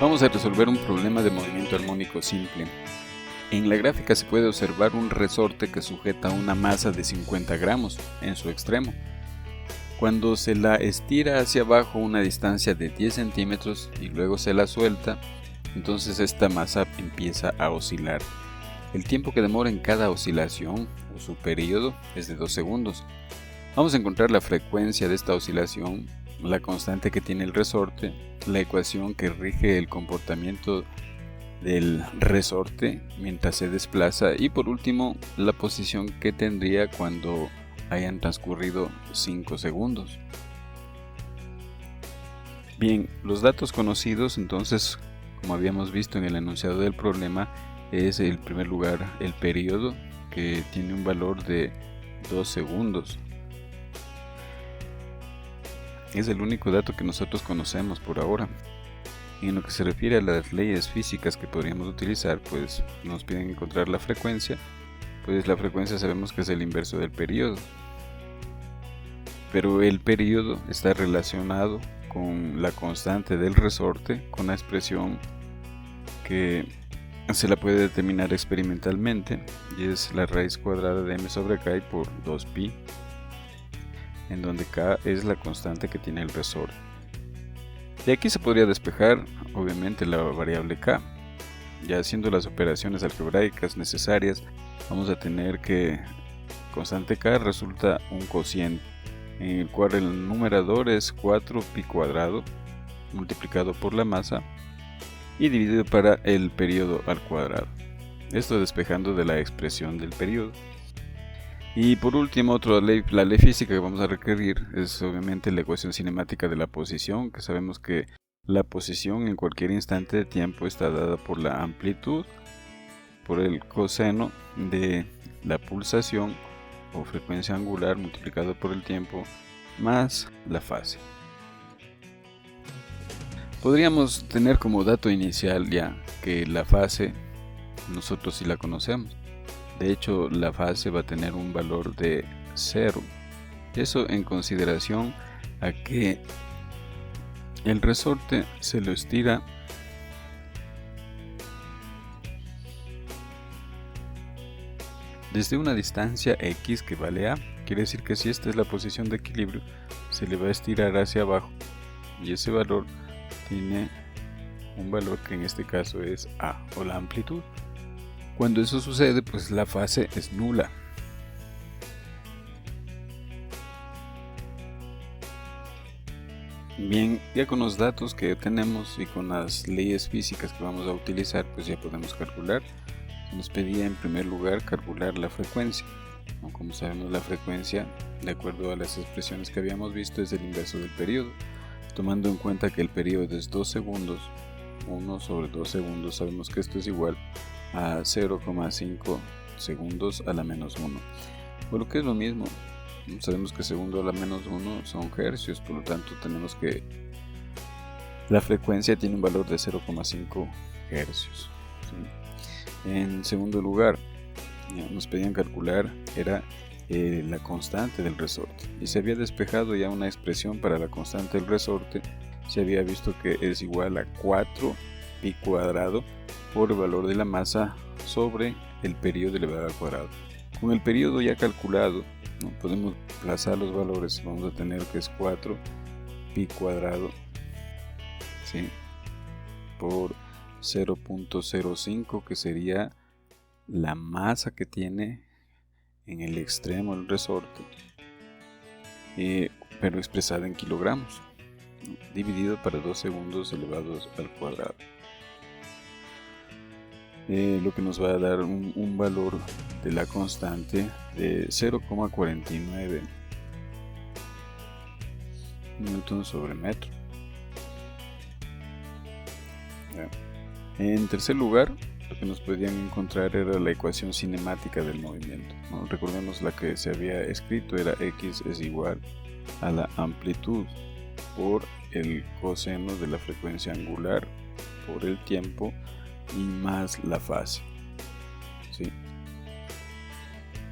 Vamos a resolver un problema de movimiento armónico simple. En la gráfica se puede observar un resorte que sujeta una masa de 50 gramos en su extremo. Cuando se la estira hacia abajo una distancia de 10 centímetros y luego se la suelta, entonces esta masa empieza a oscilar. El tiempo que demora en cada oscilación o su periodo es de 2 segundos. Vamos a encontrar la frecuencia de esta oscilación, la constante que tiene el resorte, la ecuación que rige el comportamiento del resorte mientras se desplaza y por último la posición que tendría cuando hayan transcurrido 5 segundos. Bien, los datos conocidos entonces, como habíamos visto en el enunciado del problema, es en primer lugar el periodo, que tiene un valor de 2 segundos. Es el único dato que nosotros conocemos por ahora. En lo que se refiere a las leyes físicas que podríamos utilizar, pues nos piden encontrar la frecuencia. Pues la frecuencia sabemos que es el inverso del periodo. Pero el periodo está relacionado con la constante del resorte, con la expresión que se la puede determinar experimentalmente, y es la raíz cuadrada de m sobre k por 2pi, en donde k es la constante que tiene el resorte. De aquí se podría despejar obviamente la variable k. Ya haciendo las operaciones algebraicas necesarias, vamos a tener que constante k resulta un cociente, en el cual el numerador es 4pi cuadrado multiplicado por la masa y dividido para el periodo al cuadrado. Esto despejando de la expresión del periodo. Y por último, la ley física que vamos a requerir es obviamente la ecuación cinemática de la posición, que sabemos que la posición en cualquier instante de tiempo está dada por la amplitud, por el coseno de la pulsación o frecuencia angular multiplicado por el tiempo más la fase. Podríamos tener como dato inicial ya que la fase nosotros sí la conocemos. De hecho, la fase va a tener un valor de 0. Eso en consideración a que el resorte se lo estira desde una distancia x que vale a. Quiere decir que si esta es la posición de equilibrio, se le va a estirar hacia abajo y ese valor tiene un valor que en este caso es a, o la amplitud. Cuando eso sucede, pues la fase es nula. Bien, ya con los datos que tenemos y con las leyes físicas que vamos a utilizar, pues ya podemos calcular. Nos pedía en primer lugar calcular la frecuencia. Como sabemos, la frecuencia, de acuerdo a las expresiones que habíamos visto, es el inverso del periodo. Tomando en cuenta que el periodo es 2 segundos, 1 sobre 2 segundos, sabemos que esto es igual a 0,5 segundos a la menos 1. Por lo que es lo mismo, sabemos que segundo a la menos 1 son hercios, por lo tanto tenemos que la frecuencia tiene un valor de 0,5 hercios. ¿Sí? En segundo lugar, nos pedían calcular era la constante del resorte, y se había despejado ya una expresión para la constante del resorte. Se había visto que es igual a 4pi cuadrado por el valor de la masa sobre el periodo elevado al cuadrado. Con el periodo ya calculado, ¿no? Podemos plazar los valores. Vamos a tener que es 4pi cuadrado, ¿sí?, por 0.05, que sería la masa que tiene en el extremo del resorte, pero expresada en kilogramos, ¿no?, dividido para 2 segundos elevados al cuadrado. Lo que nos va a dar un valor de la constante de 0,49 newton sobre metro. En tercer lugar, lo que nos podían encontrar era la ecuación cinemática del movimiento, ¿no? Recordemos la que se había escrito, era x es igual a la amplitud por el coseno de la frecuencia angular por el tiempo y más la fase, ¿sí?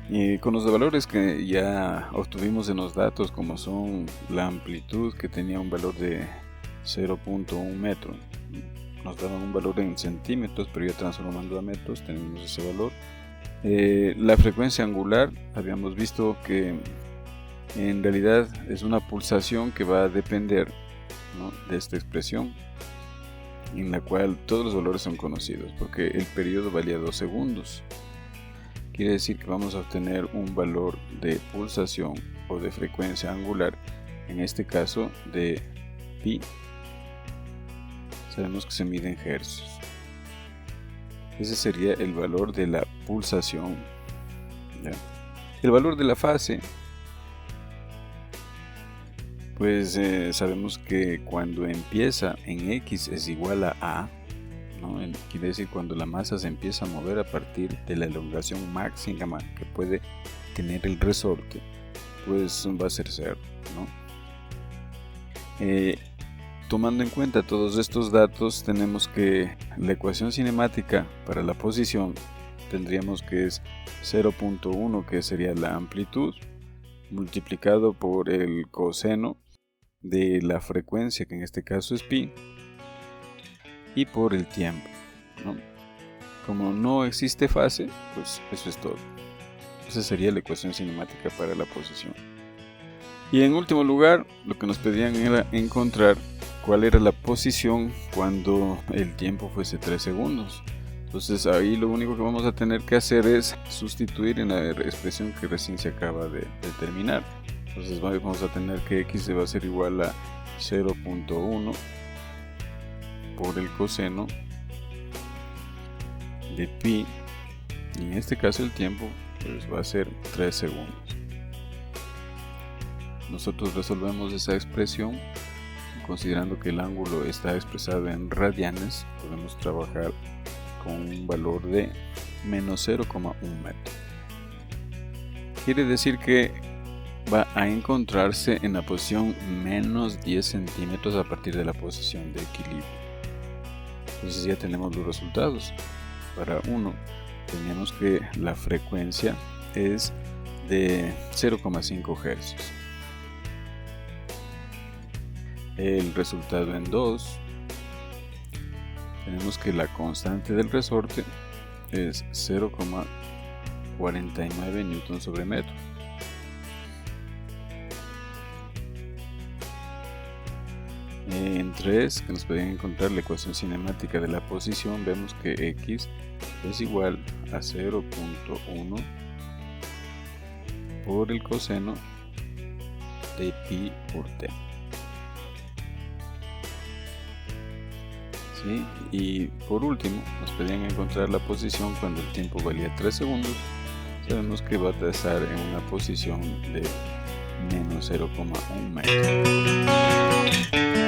Y con los valores que ya obtuvimos en los datos, como son la amplitud, que tenía un valor de 0.1 metro, nos daban un valor en centímetros, pero ya transformando a metros tenemos ese valor. La frecuencia angular, habíamos visto que en realidad es una pulsación que va a depender, ¿no?, de esta expresión, en la cual todos los valores son conocidos, porque el periodo valía 2 segundos. Quiere decir que vamos a obtener un valor de pulsación o de frecuencia angular, en este caso de pi. Sabemos que se mide en hercios. Ese sería el valor de la pulsación, ¿ya? El valor de la fase, pues sabemos que cuando empieza en X es igual a, ¿no? Quiere decir cuando la masa se empieza a mover a partir de la elongación máxima que puede tener el resorte, pues va a ser 0, ¿no? Tomando en cuenta todos estos datos, tenemos que la ecuación cinemática para la posición tendríamos que es 0.1, que sería la amplitud, multiplicado por el coseno de la frecuencia, que en este caso es pi, y por el tiempo, ¿no? Como no existe fase, pues eso es todo. Esa sería la ecuación cinemática para la posición. Y en último lugar, lo que nos pedían era encontrar cuál era la posición cuando el tiempo fuese 3 segundos. Entonces ahí lo único que vamos a tener que hacer es sustituir en la expresión que recién se acaba de determinar. Entonces vamos a tener que x va a ser igual a 0.1 por el coseno de pi, y en este caso el tiempo pues va a ser 3 segundos. Nosotros resolvemos esa expresión considerando que el ángulo está expresado en radianes. Podemos trabajar con un valor de menos 0,1 metro. Quiere decir que va a encontrarse en la posición menos 10 centímetros a partir de la posición de equilibrio. Entonces ya tenemos los resultados. Para 1 tenemos que la frecuencia es de 0,5 hercios. El resultado en 2, tenemos que la constante del resorte es 0,49 newton sobre metro. En 3, que nos podían encontrar la ecuación cinemática de la posición, vemos que x es igual a 0.1 por el coseno de pi por t. ¿Sí? Y por último, nos pedían encontrar la posición cuando el tiempo valía 3 segundos. Sabemos que va a estar en una posición de menos 0,1 metro.